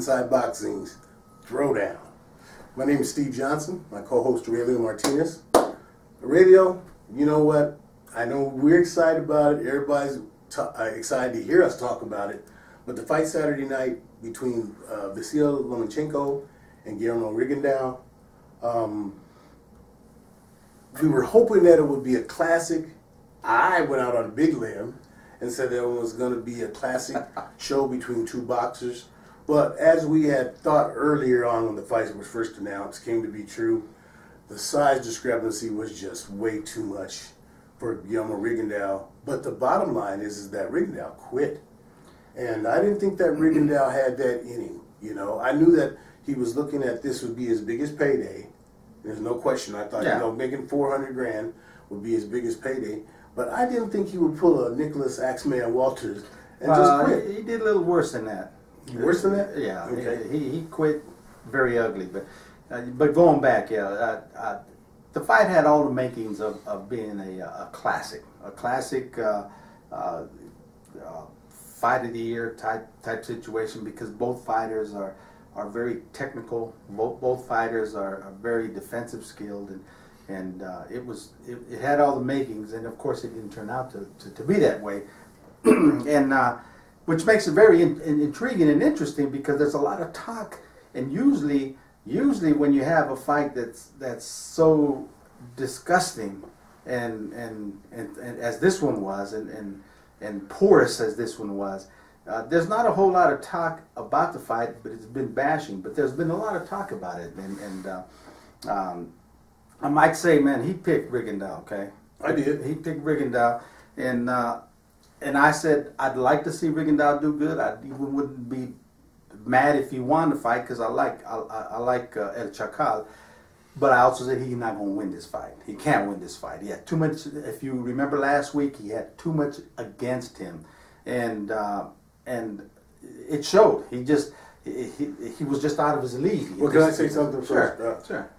Inside Boxing's Throwdown. My name is Steve Johnson, my co-host Aurelio Martinez. Aurelio, you know what? I know we're excited about it. Everybody's excited to hear us talk about it. But the fight Saturday night between Lomachenko and Rigondeaux, we were hoping that it would be a classic. I went out on a big limb and said that it was going to be a classic show between two boxers. But as we had thought earlier on when the fight was first announced, came to be true, the size discrepancy was just way too much for Rigondeaux. But the bottom line is that Rigondeaux quit. And I didn't think that Rigondeaux had that in him. You know, I knew that he was looking at this would be his biggest payday. There's no question. I thought, making 400 grand would be his biggest payday. But I didn't think he would pull a Nicholas Axeman Walters and just quit. He did a little worse than that. Worse than that? Yeah. Okay. He quit very ugly. But going back, the fight had all the makings of being a classic. A classic fight of the year type situation, because both fighters are very technical. Both fighters are very defensive skilled, and it had all the makings, and of course it didn't turn out to be that way, and which makes it very intriguing and interesting, because there's a lot of talk, and usually when you have a fight that's so disgusting and as this one was, and porous as this one was, there's not a whole lot of talk about the fight, but it's been bashing. But there's been a lot of talk about it, and I might say, man, he picked Rigondeaux. Okay, I did. He picked Rigondeaux, and I said I'd like to see Rigondeaux do good. I even wouldn't be mad if he won the fight, because I like El Chacal. But I also said he's not going to win this fight. He can't win this fight. He had too much. If you remember last week, he had too much against him, and it showed. He was just out of his league. Well, can I say something first? Sure.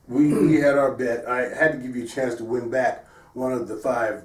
We had our bet. I had to give you a chance to win back one of the 5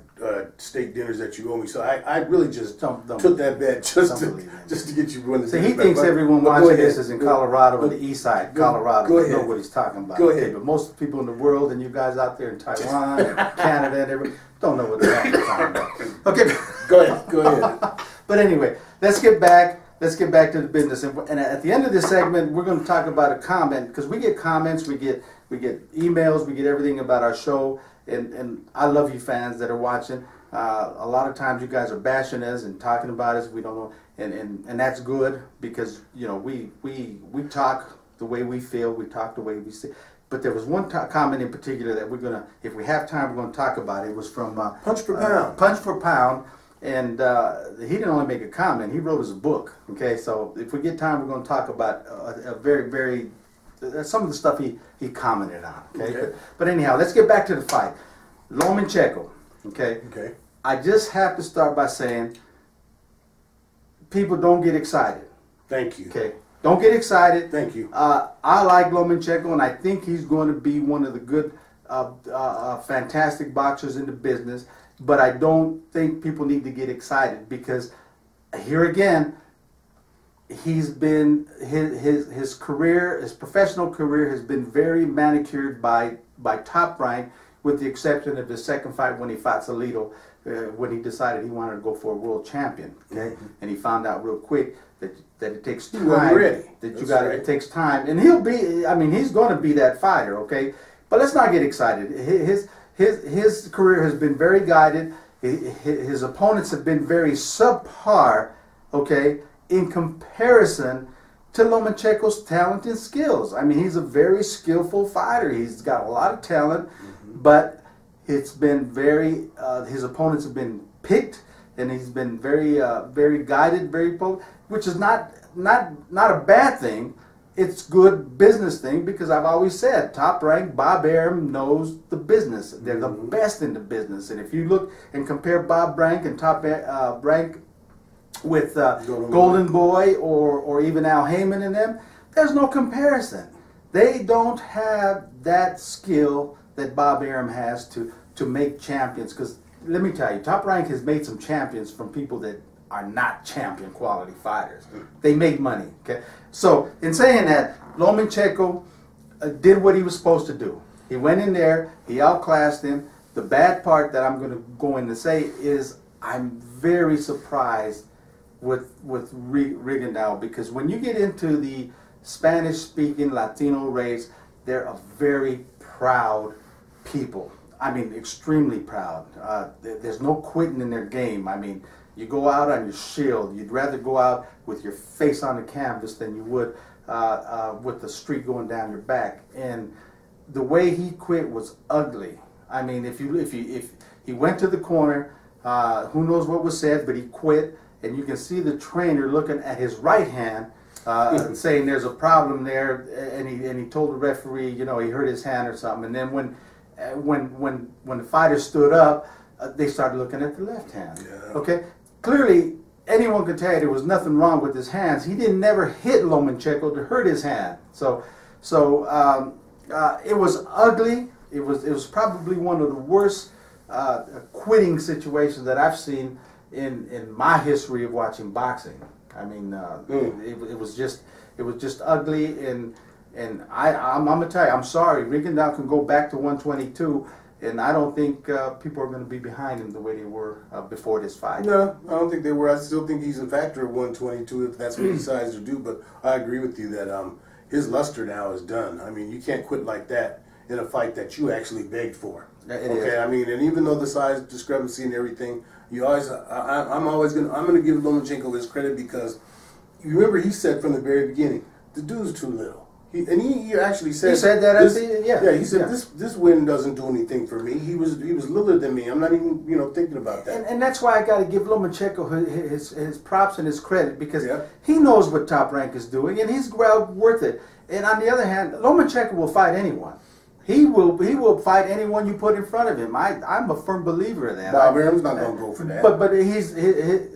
steak dinners that you owe me. So I really just took that bet just to get you winning. See, he thinks everyone watching this is in Colorado, on the east side, Colorado. Go ahead. Know what he's talking about. Go ahead. Okay, but most people in the world, and you guys out there in Taiwan, and Canada, and everyone, don't know what they're talking about. Okay, go ahead. But anyway, let's get back to the business. And at the end of this segment, we're going to talk about a comment, because we get comments, we get emails, we get everything about our show. And I love you fans that are watching. A lot of times you guys are bashing us and talking about us. We don't know, and that's good, because we talk the way we feel. We talk the way we see. But there was one comment in particular that we're gonna, if we have time, we're gonna talk about. It was from Punch for Pound. Punch for Pound, and he didn't only make a comment. He wrote us a book. Okay, so if we get time, we're gonna talk about a very some of the stuff he commented on. Okay? But anyhow, let's get back to the fight. Lomachenko. Okay. I just have to start by saying, people don't get excited. Thank you. Okay. Don't get excited. Thank you. I like Lomachenko, and I think he's going to be one of the good, fantastic boxers in the business. But I don't think people need to get excited, because here again, he's been his career, his professional career has been very manicured by Top Rank, with the exception of his second fight when he fought Salido, when he decided he wanted to go for a world champion. Okay, and he found out real quick that it takes time. It takes time, and he'll be. I mean, he's going to be that fighter. Okay, but let's not get excited. His career has been very guided. His opponents have been very subpar. Okay, in comparison to Lomachenko's talent and skills. I mean, he's a very skillful fighter. He's got a lot of talent, but it's been very, his opponents have been picked, and he's been very guided, very potent, which is not a bad thing. It's good business thing, because I've always said, Top Rank, Bob Arum knows the business. They're the best in the business. And if you look and compare Bob Rank and Top Rank with Golden Boy or even Al Heyman and them, there's no comparison. They don't have that skill that Bob Arum has to make champions. Because let me tell you, Top Rank has made some champions from people that are not champion quality fighters. They make money. Okay, so in saying that, Lomachenko did what he was supposed to do. He went in there, he outclassed him. The bad part that I'm going to go in to say is I'm very surprised with Rigondeaux, because when you get into the Spanish-speaking Latino race, they're a very proud people. I mean, extremely proud. There's no quitting in their game. I mean, you go out on your shield. You'd rather go out with your face on the canvas than you would with the streak going down your back. And the way he quit was ugly. I mean, if he went to the corner, who knows what was said, but he quit, and you can see the trainer looking at his right hand, saying there's a problem there, and he told the referee, you know, he hurt his hand or something. And then when the fighter stood up, they started looking at the left hand. Yeah. Okay, clearly anyone could tell you there was nothing wrong with his hands. He didn't never hit Lomachenko to hurt his hand. So it was ugly. It was probably one of the worst quitting situations that I've seen in my history of watching boxing. I mean, it was just ugly, and I'm gonna tell you, I'm sorry, Rigondeaux can go back to 122, and I don't think people are going to be behind him the way they were before this fight. No, I don't think they were. I still think he's a factor at 122 if that's what he decides to do. But I agree with you that his luster now is done. I mean, you can't quit like that in a fight that you actually begged for. Okay, I mean, and even though the size discrepancy and everything, you always, I'm gonna give Lomachenko his credit, because you remember he said from the very beginning, the dude's too little. He actually said, he said that he said this win doesn't do anything for me. He was littler than me. I'm not even thinking about that. And that's why I got to give Lomachenko his props and his credit, because he knows what Top Rank is doing, and he's well worth it. And on the other hand, Lomachenko will fight anyone. He will fight anyone you put in front of him. I'm a firm believer in that. Bob Arum's not going to go for that. But he's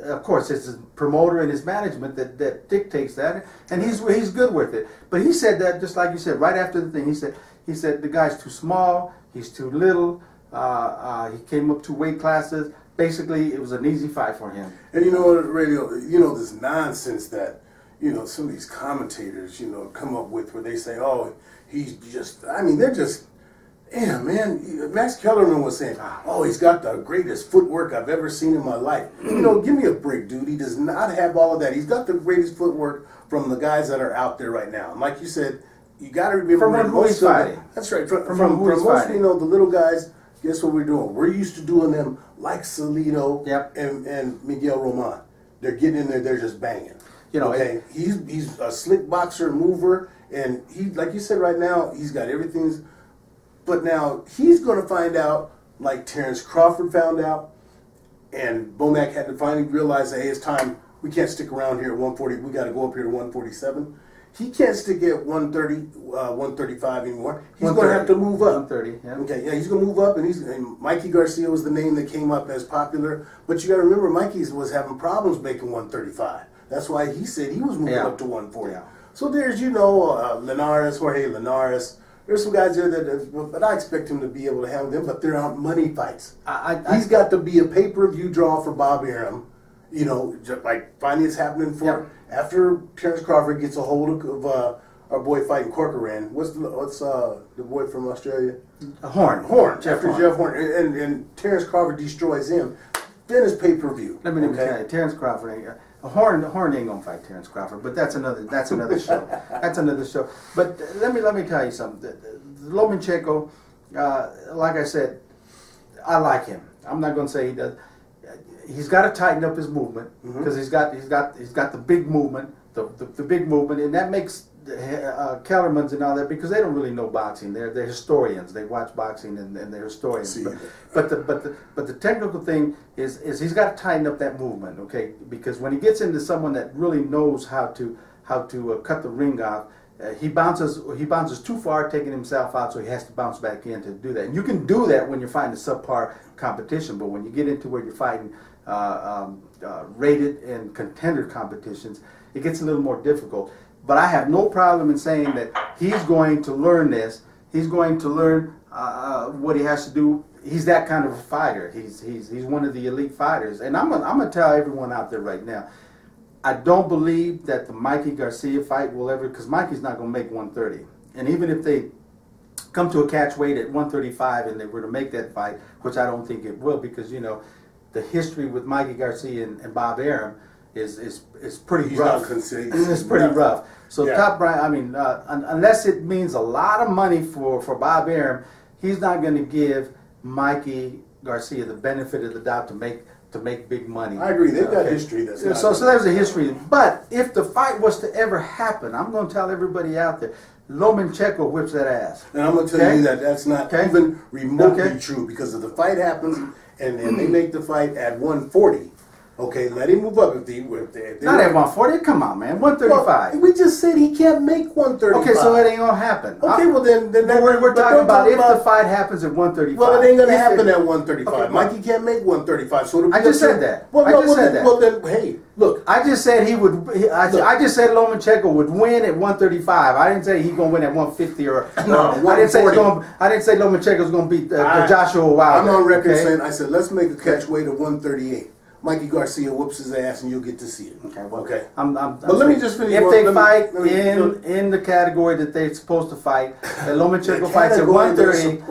of course, it's his promoter and his management that dictates that, and he's good with it. But he said that, just like you said, right after the thing, he said the guy's too small, he's too little. He came up 2 weight classes. Basically, it was an easy fight for him. And you know what, radio, this nonsense that some of these commentators come up with, where they say, oh, he's just, I mean, they're just, yeah, man. Max Kellerman was saying, oh, he's got the greatest footwork I've ever seen in my life. Give me a break, dude. He does not have all of that. He's got the greatest footwork from the guys that are out there right now. And like you said, you got to remember, from who he's fighting. That's right. From most, the little guys, guess what we're doing? We're used to doing them like Salido and Miguel Roman. They're getting in there, they're just banging. Okay, he's a slick boxer, mover, and he, like you said, right now he's got everything. But now he's going to find out, like Terrence Crawford found out, and Bomac had to finally realize that, hey, it's time. We can't stick around here at 140. We got to go up here to 147. He can't stick at 130, 135 anymore. He's going to have to move up. 130. Yeah. Okay, yeah, he's going to move up, and Mikey Garcia was the name that came up as popular. But you got to remember, Mikey was having problems making 135. That's why he said he was moving up to 140. Yeah. So there's, Linares, Jorge Linares. There's some guys there but I expect him to be able to handle them, but they're not money fights. He's got to be a pay-per-view draw for Bob Arum. Just like finally it's happening for after Terrence Crawford gets a hold of our boy fighting Corcoran. What's the boy from Australia? Horn. Jeff Horn. And Terrence Crawford destroys him. Then it's pay-per-view. Let me tell you, Terrence Crawford. Horn ain't gonna fight Terrence Crawford, but that's another show. That's another show. But let me tell you something. Lomachenko, like I said, I like him. I'm not gonna say he does. He's got to tighten up his movement, because he's got the big movement, the big movement, and that makes Kellerman's and all that, because they don't really know boxing. They're historians. They watch boxing and they're historians. But the technical thing is he's got to tighten up that movement, okay? Because when he gets into someone that really knows how to cut the ring off, he bounces too far, taking himself out, so he has to bounce back in to do that. And you can do that when you're fighting a subpar competition, but when you get into where you're fighting rated and contender competitions, it gets a little more difficult. But I have no problem in saying that he's going to learn this. He's going to learn what he has to do. he's that kind of a fighter. He's one of the elite fighters. And I'm gonna tell everyone out there right now, I don't believe that the Mikey Garcia fight will ever, because Mikey's not gonna make 130. And even if they come to a catch weight at 135 and they were to make that fight, which I don't think it will, because you know the history with Mikey Garcia and Bob Arum is pretty rough. It's pretty rough. So Top Rank, I mean, unless it means a lot of money for Bob Arum, he's not going to give Mikey Garcia the benefit of the doubt to make big money. I agree. They've got history. So there's a history. But if the fight was to ever happen, I'm going to tell everybody out there, Lomachenko whips that ass. And I'm going to tell you that that's not even remotely true, because if the fight happens and they make the fight at 140, okay, let him move up. If not at 140, come on, man, 135. Well, we just said he can't make 135. Okay, so it ain't gonna happen. Okay, well then we're talking about if the fight happens at 135. Well, it ain't gonna happen at 135. Okay, Mikey can't make 135. So I just said that. Well, well then, hey, look. I just said he would. I just said Lomachenko would win at 135. I didn't say he's gonna win at 150 or no. I didn't say Lomachenko's gonna beat Joshua Wilder. I'm on record saying I said let's make a catch weight of 138. Mikey Garcia whoops his ass, and you'll get to see it. Okay. Well, okay. But let me just finish. If they fight in the category that they're supposed to fight, the Lomachenko fights at 130.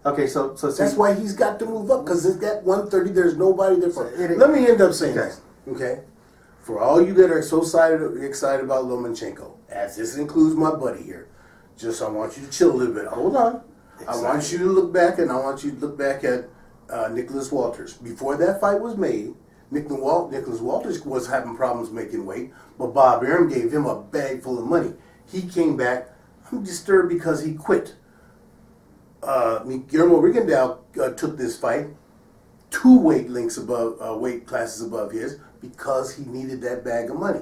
Okay. So that's why he's got to move up, because at 130, there's nobody there for. Let me end up saying this. Okay. For all you that are so excited about Lomachenko, as this includes my buddy here, I want you to chill a little bit. Hold on. I want you to look back, and I want you to look back at Nicholas Walters. Before that fight was made, Nicholas Walters was having problems making weight, but Bob Arum gave him a bag full of money. He came back. I'm disturbed because he quit. Guillermo Rigondeaux took this fight 2 weight classes above his, because he needed that bag of money.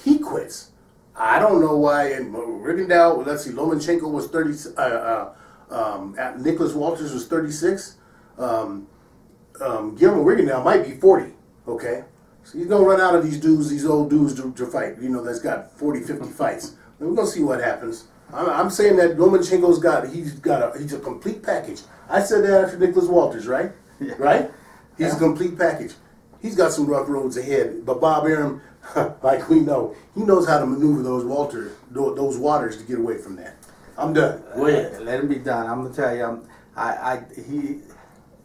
He quits. I don't know why. And Rigondeaux, let's see, Lomachenko was 30. Nicholas Walters was 36. Guillermo Rigondeaux might be 40, okay? So he's going to run out of these old dudes to fight, you know, that's got 40, 50 fights. And we're going to see what happens. I'm saying that Lomachenko's he's a complete package. I said that after Nicholas Walters, right? Yeah. Right? He's a complete package. He's got some rough roads ahead, but Bob Arum, like we know, he knows how to maneuver those waters to get away from that. I'm done. Go ahead. Let him be done. I'm going to tell you,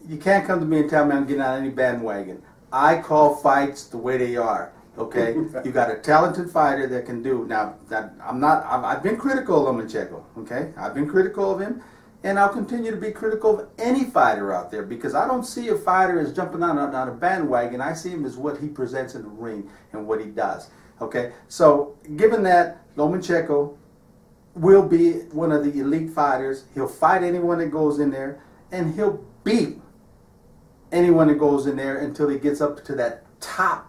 you can't come to me and tell me I'm getting on any bandwagon. I call fights the way they are. Okay, you got a talented fighter that can do. Now, I've been critical of Lomachenko. Okay, I've been critical of him, and I'll continue to be critical of any fighter out there, because I don't see a fighter as jumping on a bandwagon. I see him as what he presents in the ring and what he does. Okay, so given that, Lomachenko will be one of the elite fighters. He'll fight anyone that goes in there, and he'll beat anyone that goes in there until he gets up to that top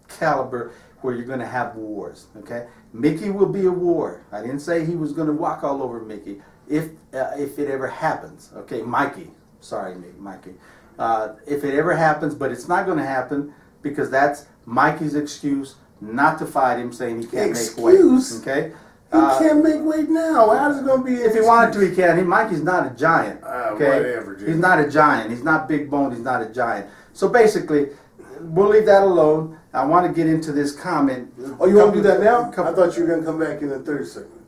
caliber where you're going to have wars. Okay, Mickey will be a war. I didn't say he was going to walk all over Mickey if it ever happens. Okay, Mikey. Sorry, Mikey. If it ever happens, but it's not going to happen, because that's Mikey's excuse not to fight him, saying he can't make weight. Okay. He can't make weight now. How's it going to be? If he wanted to, he can. Mikey's not a giant. Okay? Whatever, dude. He's not a giant. He's not big boned. He's not a giant. So basically, we'll leave that alone. I want to get into this comment. Oh, you want to do that now? I thought you were going to come back in the third segment.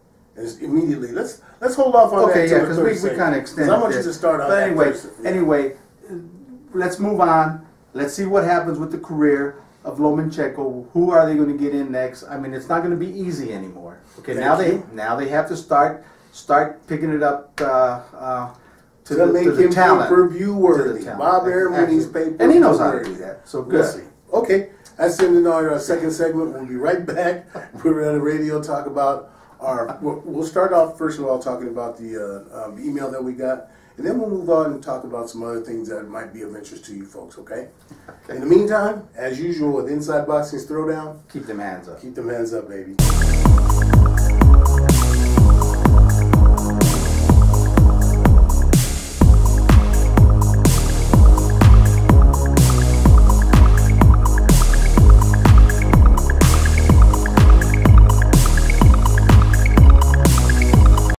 Immediately. Let's hold off on that. Okay, yeah, because we kind of extended. I want you to start on that. Anyway, let's move on. Let's see what happens with the career of Lomachenko. Who are they going to get in next? I mean, it's not going to be easy anymore. Okay, now they have to start picking it up to the talent. Pay-per-view worthy. Bob Arum when he's pay-per-view, and he knows how to do that. So good. We'll see. Okay, that's the end of our second segment. We'll be right back. We're on the radio. Talk about we'll start off first of all talking about the email that we got, and then we'll move on and talk about some other things that might be of interest to you folks. Okay. In the meantime, as usual with Inside Boxing's Throwdown, keep them hands up. Keep them hands up, baby.